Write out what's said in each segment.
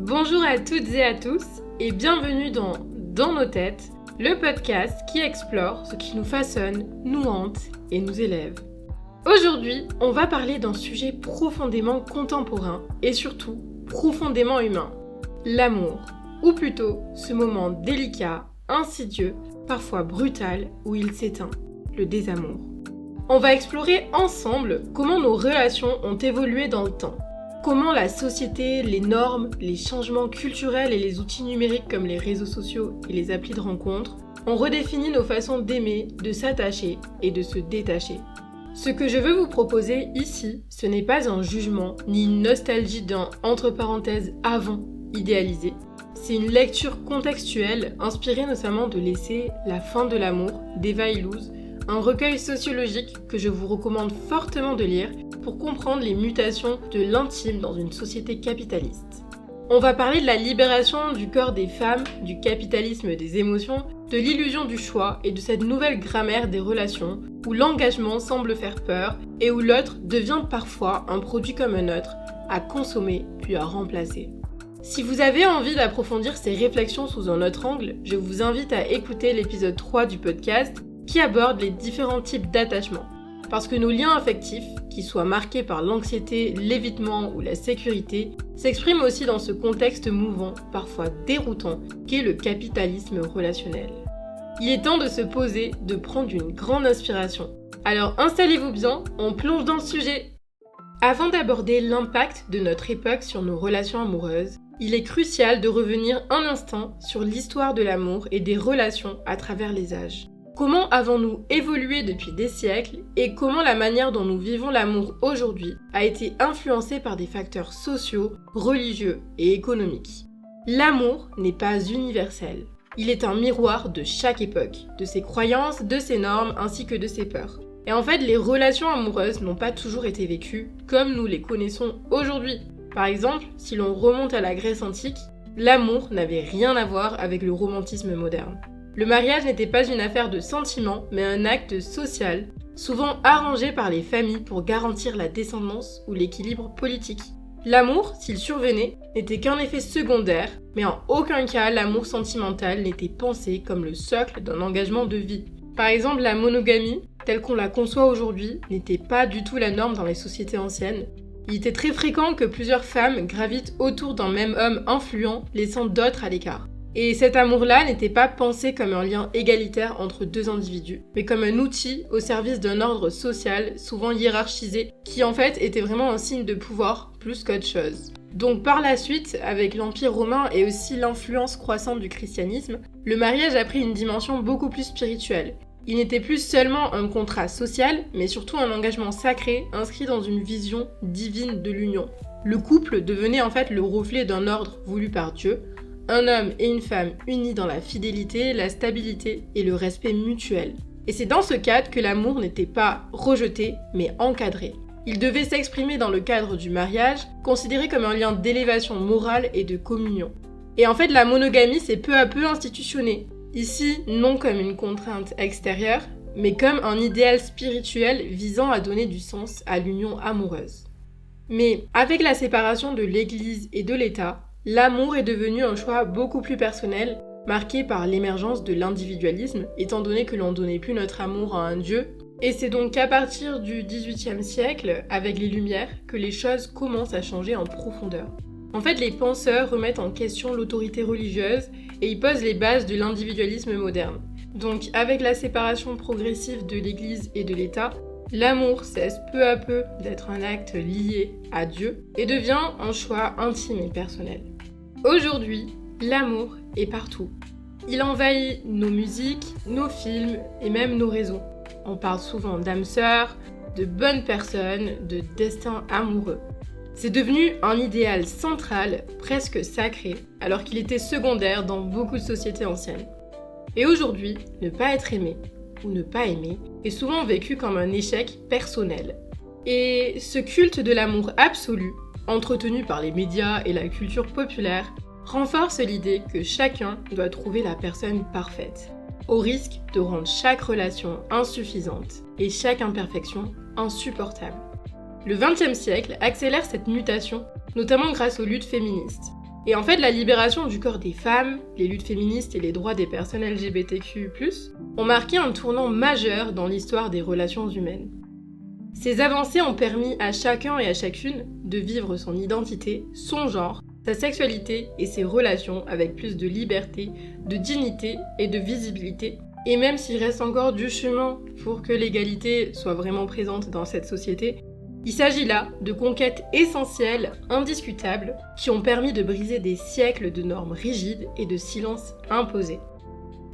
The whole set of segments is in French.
Bonjour à toutes et à tous et bienvenue dans nos têtes, le podcast qui explore ce qui nous façonne, nous hante et nous élève. Aujourd'hui, on va parler d'un sujet profondément contemporain et surtout profondément humain, l'amour, ou plutôt ce moment délicat, insidieux, parfois brutal où il s'éteint, le désamour. On va explorer ensemble comment nos relations ont évolué dans le temps. Comment la société, les normes, les changements culturels et les outils numériques comme les réseaux sociaux et les applis de rencontres ont redéfini nos façons d'aimer, de s'attacher et de se détacher. Ce que je veux vous proposer ici, ce n'est pas un jugement ni une nostalgie d'un entre parenthèses avant idéalisé. C'est une lecture contextuelle inspirée notamment de l'essai La fin de l'amour d'Eva Illouz, un recueil sociologique que je vous recommande fortement de lire pour comprendre les mutations de l'intime dans une société capitaliste. On va parler de la libération du corps des femmes, du capitalisme des émotions, de l'illusion du choix et de cette nouvelle grammaire des relations où l'engagement semble faire peur et où l'autre devient parfois un produit comme un autre, à consommer puis à remplacer. Si vous avez envie d'approfondir ces réflexions sous un autre angle, je vous invite à écouter l'épisode 3 du podcast qui aborde les différents types d'attachement. Parce que nos liens affectifs, qu'ils soient marqués par l'anxiété, l'évitement ou la sécurité, s'expriment aussi dans ce contexte mouvant, parfois déroutant, qu'est le capitalisme relationnel. Il est temps de se poser, de prendre une grande inspiration. Alors installez-vous bien, on plonge dans le sujet. Avant d'aborder l'impact de notre époque sur nos relations amoureuses, il est crucial de revenir un instant sur l'histoire de l'amour et des relations à travers les âges. Comment avons-nous évolué depuis des siècles et comment la manière dont nous vivons l'amour aujourd'hui a été influencée par des facteurs sociaux, religieux et économiques. L'amour n'est pas universel. Il est un miroir de chaque époque, de ses croyances, de ses normes ainsi que de ses peurs. Et en fait, les relations amoureuses n'ont pas toujours été vécues comme nous les connaissons aujourd'hui. Par exemple, si l'on remonte à la Grèce antique, l'amour n'avait rien à voir avec le romantisme moderne. Le mariage n'était pas une affaire de sentiments, mais un acte social, souvent arrangé par les familles pour garantir la descendance ou l'équilibre politique. L'amour, s'il survenait, n'était qu'un effet secondaire, mais en aucun cas l'amour sentimental n'était pensé comme le socle d'un engagement de vie. Par exemple, la monogamie, telle qu'on la conçoit aujourd'hui, n'était pas du tout la norme dans les sociétés anciennes. Il était très fréquent que plusieurs femmes gravitent autour d'un même homme influent, laissant d'autres à l'écart. Et cet amour-là n'était pas pensé comme un lien égalitaire entre deux individus, mais comme un outil au service d'un ordre social, souvent hiérarchisé, qui en fait était vraiment un signe de pouvoir plus qu'autre chose. Donc par la suite, avec l'Empire romain et aussi l'influence croissante du christianisme, le mariage a pris une dimension beaucoup plus spirituelle. Il n'était plus seulement un contrat social, mais surtout un engagement sacré inscrit dans une vision divine de l'union. Le couple devenait en fait le reflet d'un ordre voulu par Dieu, un homme et une femme unis dans la fidélité, la stabilité et le respect mutuel. Et c'est dans ce cadre que l'amour n'était pas rejeté, mais encadré. Il devait s'exprimer dans le cadre du mariage, considéré comme un lien d'élévation morale et de communion. Et en fait, la monogamie s'est peu à peu institutionnée. Ici, non comme une contrainte extérieure, mais comme un idéal spirituel visant à donner du sens à l'union amoureuse. Mais avec la séparation de l'Église et de l'État, l'amour est devenu un choix beaucoup plus personnel, marqué par l'émergence de l'individualisme, étant donné que l'on ne donnait plus notre amour à un dieu. Et c'est donc qu'à partir du XVIIIe siècle, avec les Lumières, que les choses commencent à changer en profondeur. En fait, les penseurs remettent en question l'autorité religieuse et ils posent les bases de l'individualisme moderne. Donc, avec la séparation progressive de l'Église et de l'État, l'amour cesse peu à peu d'être un acte lié à Dieu et devient un choix intime et personnel. Aujourd'hui, l'amour est partout. Il envahit nos musiques, nos films et même nos réseaux. On parle souvent d'âme sœur, de bonnes personnes, de destin amoureux. C'est devenu un idéal central, presque sacré, alors qu'il était secondaire dans beaucoup de sociétés anciennes. Et aujourd'hui, ne pas être aimé ou ne pas aimer est souvent vécu comme un échec personnel. Et ce culte de l'amour absolu, entretenu par les médias et la culture populaire, renforce l'idée que chacun doit trouver la personne parfaite, au risque de rendre chaque relation insuffisante et chaque imperfection insupportable. Le XXe siècle accélère cette mutation, notamment grâce aux luttes féministes. Et en fait, la libération du corps des femmes, les luttes féministes et les droits des personnes LGBTQ+, ont marqué un tournant majeur dans l'histoire des relations humaines. Ces avancées ont permis à chacun et à chacune de vivre son identité, son genre, sa sexualité et ses relations avec plus de liberté, de dignité et de visibilité. Et même s'il reste encore du chemin pour que l'égalité soit vraiment présente dans cette société, il s'agit là de conquêtes essentielles, indiscutables, qui ont permis de briser des siècles de normes rigides et de silences imposés.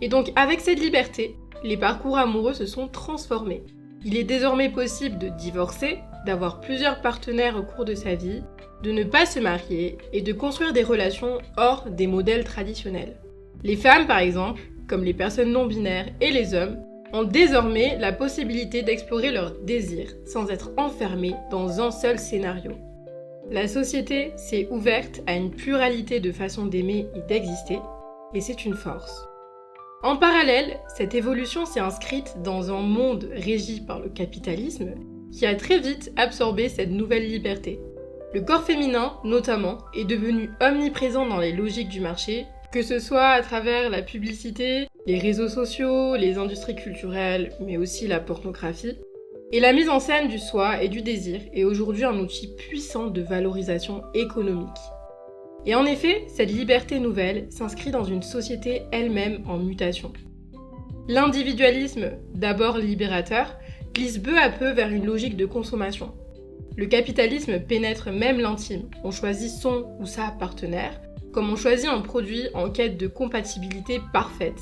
Et donc avec cette liberté, les parcours amoureux se sont transformés. Il est désormais possible de divorcer, d'avoir plusieurs partenaires au cours de sa vie, de ne pas se marier et de construire des relations hors des modèles traditionnels. Les femmes par exemple, comme les personnes non binaires et les hommes, ont désormais la possibilité d'explorer leurs désirs sans être enfermés dans un seul scénario. La société s'est ouverte à une pluralité de façons d'aimer et d'exister, et c'est une force. En parallèle, cette évolution s'est inscrite dans un monde régi par le capitalisme qui a très vite absorbé cette nouvelle liberté. Le corps féminin, notamment, est devenu omniprésent dans les logiques du marché, que ce soit à travers la publicité, les réseaux sociaux, les industries culturelles, mais aussi la pornographie. Et la mise en scène du soi et du désir est aujourd'hui un outil puissant de valorisation économique. Et en effet, cette liberté nouvelle s'inscrit dans une société elle-même en mutation. L'individualisme, d'abord libérateur, glisse peu à peu vers une logique de consommation. Le capitalisme pénètre même l'intime. On choisit son ou sa partenaire, comme on choisit un produit en quête de compatibilité parfaite.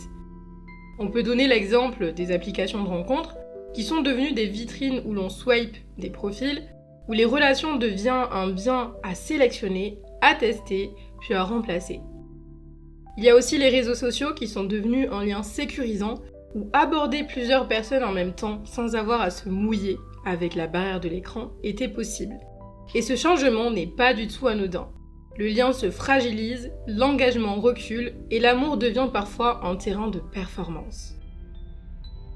On peut donner l'exemple des applications de rencontres, qui sont devenues des vitrines où l'on swipe des profils, où les relations deviennent un bien à sélectionner, à tester, puis à remplacer. Il y a aussi les réseaux sociaux qui sont devenus un lien sécurisant où aborder plusieurs personnes en même temps sans avoir à se mouiller avec la barrière de l'écran était possible. Et ce changement n'est pas du tout anodin. Le lien se fragilise, l'engagement recule et l'amour devient parfois un terrain de performance.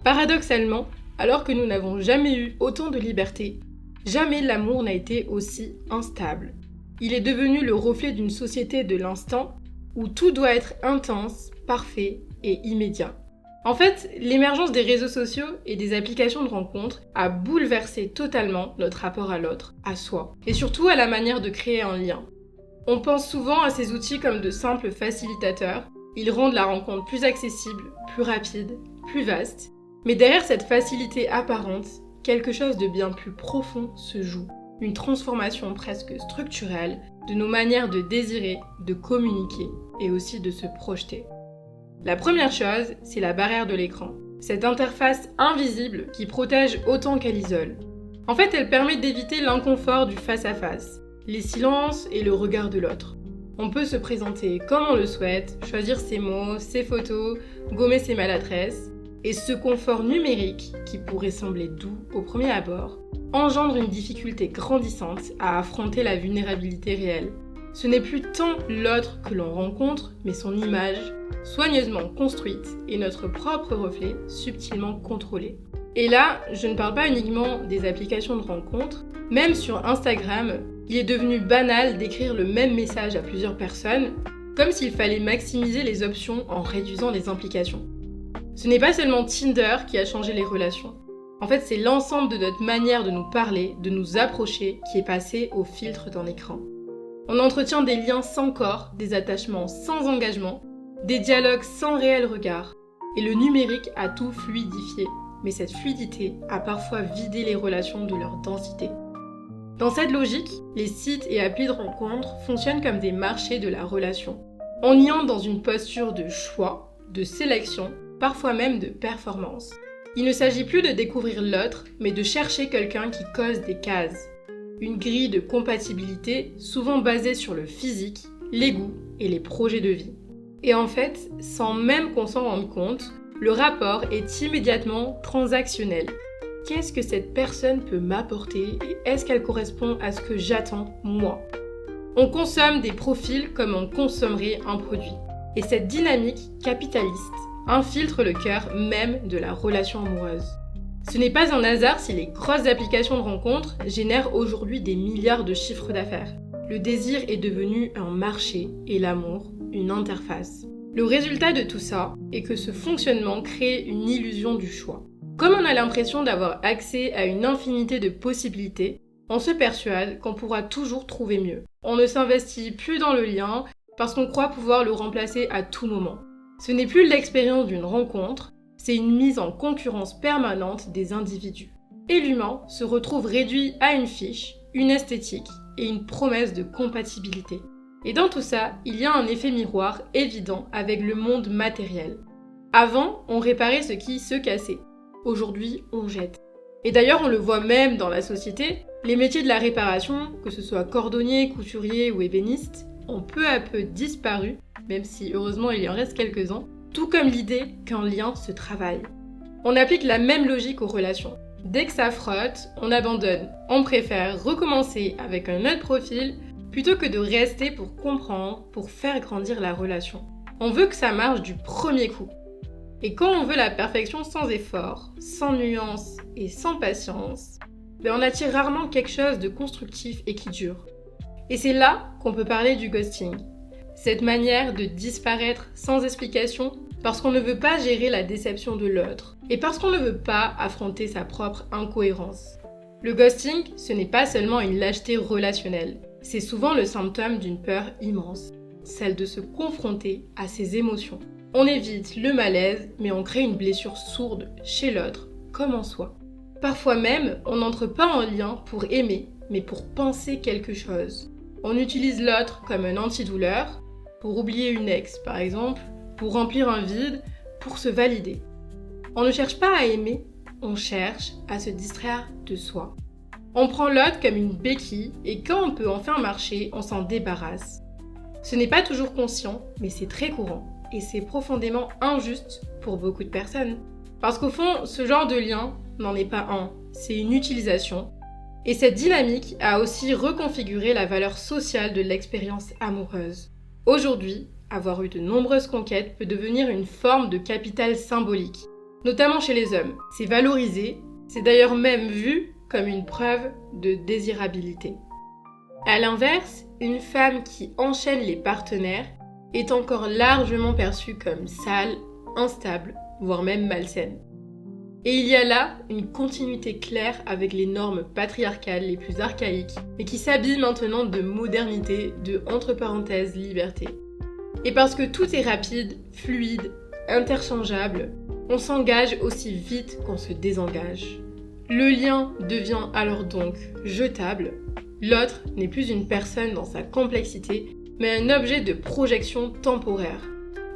Paradoxalement, alors que nous n'avons jamais eu autant de liberté, jamais l'amour n'a été aussi instable. Il est devenu le reflet d'une société de l'instant où tout doit être intense, parfait et immédiat. En fait, l'émergence des réseaux sociaux et des applications de rencontres a bouleversé totalement notre rapport à l'autre, à soi, et surtout à la manière de créer un lien. On pense souvent à ces outils comme de simples facilitateurs. Ils rendent la rencontre plus accessible, plus rapide, plus vaste. Mais derrière cette facilité apparente, quelque chose de bien plus profond se joue. Une transformation presque structurelle de nos manières de désirer, de communiquer et aussi de se projeter. La première chose, c'est la barrière de l'écran. Cette interface invisible qui protège autant qu'elle isole. En fait, elle permet d'éviter l'inconfort du face-à-face, les silences et le regard de l'autre. On peut se présenter comme on le souhaite, choisir ses mots, ses photos, gommer ses maladresses. Et ce confort numérique, qui pourrait sembler doux au premier abord, engendre une difficulté grandissante à affronter la vulnérabilité réelle. Ce n'est plus tant l'autre que l'on rencontre, mais son image, soigneusement construite, et notre propre reflet, subtilement contrôlé. Et là, je ne parle pas uniquement des applications de rencontres. Même sur Instagram, il est devenu banal d'écrire le même message à plusieurs personnes, comme s'il fallait maximiser les options en réduisant les implications. Ce n'est pas seulement Tinder qui a changé les relations. En fait, c'est l'ensemble de notre manière de nous parler, de nous approcher, qui est passé au filtre d'un écran. On entretient des liens sans corps, des attachements sans engagement, des dialogues sans réel regard. Et le numérique a tout fluidifié. Mais cette fluidité a parfois vidé les relations de leur densité. Dans cette logique, les sites et applis de rencontres fonctionnent comme des marchés de la relation. On y entre dans une posture de choix, de sélection, parfois même de performance. Il ne s'agit plus de découvrir l'autre, mais de chercher quelqu'un qui coche des cases. Une grille de compatibilité souvent basée sur le physique, les goûts et les projets de vie. Et en fait, sans même qu'on s'en rende compte, le rapport est immédiatement transactionnel. Qu'est-ce que cette personne peut m'apporter et est-ce qu'elle correspond à ce que j'attends, moi ? On consomme des profils comme on consommerait un produit. Et cette dynamique capitaliste infiltre le cœur même de la relation amoureuse. Ce n'est pas un hasard si les grosses applications de rencontres génèrent aujourd'hui des milliards de chiffres d'affaires. le désir est devenu un marché et l'amour une interface. Le résultat de tout ça est que ce fonctionnement crée une illusion du choix. Comme on a l'impression d'avoir accès à une infinité de possibilités, on se persuade qu'on pourra toujours trouver mieux. On ne s'investit plus dans le lien parce qu'on croit pouvoir le remplacer à tout moment. Ce n'est plus l'expérience d'une rencontre, c'est une mise en concurrence permanente des individus. Et l'humain se retrouve réduit à une fiche, une esthétique et une promesse de compatibilité. Et dans tout ça, il y a un effet miroir évident avec le monde matériel. Avant, on réparait ce qui se cassait. Aujourd'hui, on jette. Et d'ailleurs, on le voit même dans la société, les métiers de la réparation, que ce soit cordonnier, couturier ou ébéniste, ont peu à peu disparu, même si heureusement il y en reste quelques-uns, tout comme l'idée qu'un lien se travaille. On applique la même logique aux relations. Dès que ça frotte, on abandonne. On préfère recommencer avec un autre profil plutôt que de rester pour comprendre, pour faire grandir la relation. On veut que ça marche du premier coup. Et quand on veut la perfection sans effort, sans nuance et sans patience, on attire rarement quelque chose de constructif et qui dure. Et c'est là qu'on peut parler du ghosting. Cette manière de disparaître sans explication parce qu'on ne veut pas gérer la déception de l'autre et parce qu'on ne veut pas affronter sa propre incohérence. Le ghosting, ce n'est pas seulement une lâcheté relationnelle, c'est souvent le symptôme d'une peur immense, celle de se confronter à ses émotions. On évite le malaise, mais on crée une blessure sourde chez l'autre, comme en soi. Parfois même, on n'entre pas en lien pour aimer, mais pour penser quelque chose. On utilise l'autre comme un antidouleur, pour oublier une ex par exemple, pour remplir un vide, pour se valider. On ne cherche pas à aimer, on cherche à se distraire de soi. On prend l'autre comme une béquille et quand on peut enfin marcher, on s'en débarrasse. Ce n'est pas toujours conscient, mais c'est très courant. Et c'est profondément injuste pour beaucoup de personnes. Parce qu'au fond, ce genre de lien n'en est pas un, c'est une utilisation. Et cette dynamique a aussi reconfiguré la valeur sociale de l'expérience amoureuse. Aujourd'hui, avoir eu de nombreuses conquêtes peut devenir une forme de capital symbolique, notamment chez les hommes. C'est valorisé, c'est d'ailleurs même vu comme une preuve de désirabilité. À l'inverse, une femme qui enchaîne les partenaires est encore largement perçue comme sale, instable, voire même malsaine. Et il y a là une continuité claire avec les normes patriarcales les plus archaïques, mais qui s'habillent maintenant de modernité, de entre parenthèses liberté. Et parce que tout est rapide, fluide, interchangeable, on s'engage aussi vite qu'on se désengage. Le lien devient alors donc jetable. L'autre n'est plus une personne dans sa complexité, mais un objet de projection temporaire.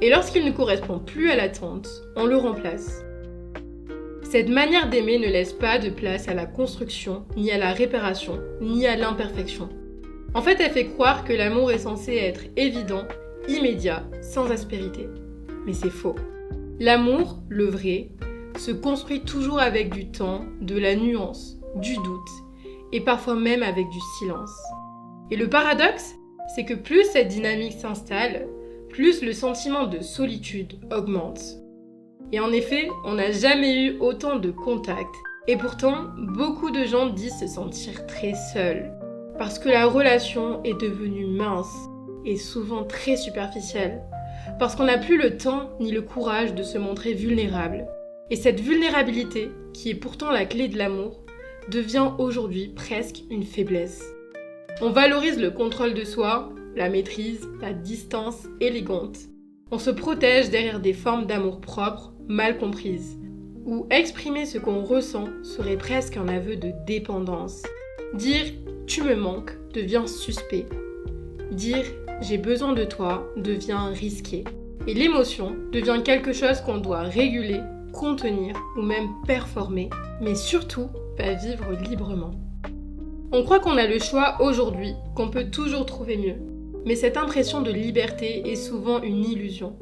Et lorsqu'il ne correspond plus à l'attente, on le remplace. Cette manière d'aimer ne laisse pas de place à la construction, ni à la réparation, ni à l'imperfection. En fait, elle fait croire que l'amour est censé être évident, immédiat, sans aspérité. Mais c'est faux. L'amour, le vrai, se construit toujours avec du temps, de la nuance, du doute, et parfois même avec du silence. Et le paradoxe, c'est que plus cette dynamique s'installe, plus le sentiment de solitude augmente. Et en effet, on n'a jamais eu autant de contacts. Et pourtant, beaucoup de gens disent se sentir très seuls. Parce que la relation est devenue mince et souvent très superficielle. Parce qu'on n'a plus le temps ni le courage de se montrer vulnérable. Et cette vulnérabilité, qui est pourtant la clé de l'amour, devient aujourd'hui presque une faiblesse. On valorise le contrôle de soi, la maîtrise, la distance élégante. On se protège derrière des formes d'amour propre, mal comprises. Où exprimer ce qu'on ressent serait presque un aveu de dépendance. Dire « tu me manques » devient suspect. Dire « j'ai besoin de toi » devient risqué. Et l'émotion devient quelque chose qu'on doit réguler, contenir ou même performer, mais surtout pas vivre librement. On croit qu'on a le choix aujourd'hui, qu'on peut toujours trouver mieux. Mais cette impression de liberté est souvent une illusion.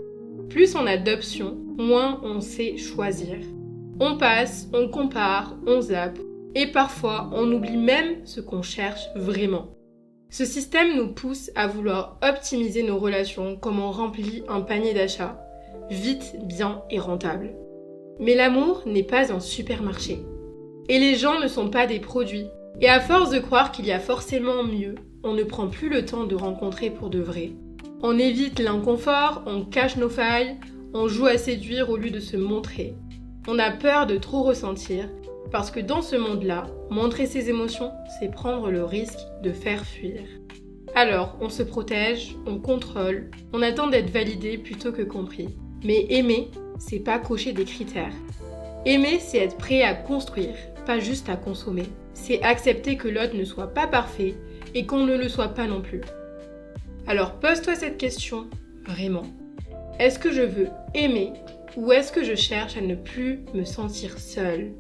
Plus on a d'options, moins on sait choisir. On passe, on compare, on zappe, et parfois on oublie même ce qu'on cherche vraiment. Ce système nous pousse à vouloir optimiser nos relations comme on remplit un panier d'achat, vite, bien et rentable. Mais l'amour n'est pas un supermarché. Et les gens ne sont pas des produits. Et à force de croire qu'il y a forcément mieux, on ne prend plus le temps de rencontrer pour de vrai. On évite l'inconfort, on cache nos failles, on joue à séduire au lieu de se montrer. On a peur de trop ressentir, parce que dans ce monde-là, montrer ses émotions, c'est prendre le risque de faire fuir. Alors, on se protège, on contrôle, on attend d'être validé plutôt que compris. Mais aimer, c'est pas cocher des critères. Aimer, c'est être prêt à construire, pas juste à consommer. C'est accepter que l'autre ne soit pas parfait et qu'on ne le soit pas non plus. Alors pose-toi cette question, vraiment. Est-ce que je veux aimer ou est-ce que je cherche à ne plus me sentir seule ?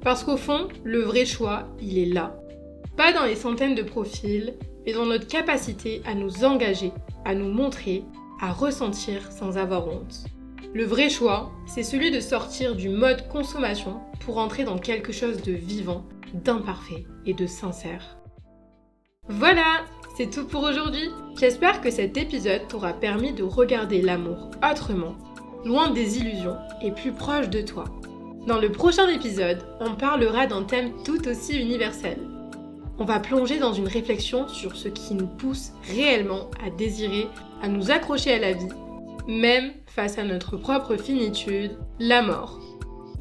Parce qu'au fond, le vrai choix, il est là. Pas dans les centaines de profils, mais dans notre capacité à nous engager, à nous montrer, à ressentir sans avoir honte. Le vrai choix, c'est celui de sortir du mode consommation pour entrer dans quelque chose de vivant, d'imparfait et de sincère. Voilà, c'est tout pour aujourd'hui. J'espère que cet épisode t'aura permis de regarder l'amour autrement, loin des illusions et plus proche de toi. Dans le prochain épisode, on parlera d'un thème tout aussi universel. On va plonger dans une réflexion sur ce qui nous pousse réellement à désirer, à nous accrocher à la vie, même face à notre propre finitude, la mort.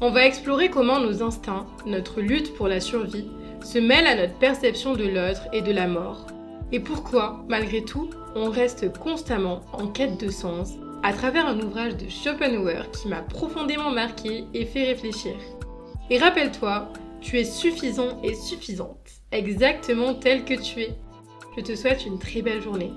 On va explorer comment nos instincts, notre lutte pour la survie, se mêlent à notre perception de l'autre et de la mort. Et pourquoi, malgré tout, on reste constamment en quête de sens à travers un ouvrage de Schopenhauer qui m'a profondément marqué et fait réfléchir. Et rappelle-toi, tu es suffisant et suffisante, exactement tel que tu es. Je te souhaite une très belle journée.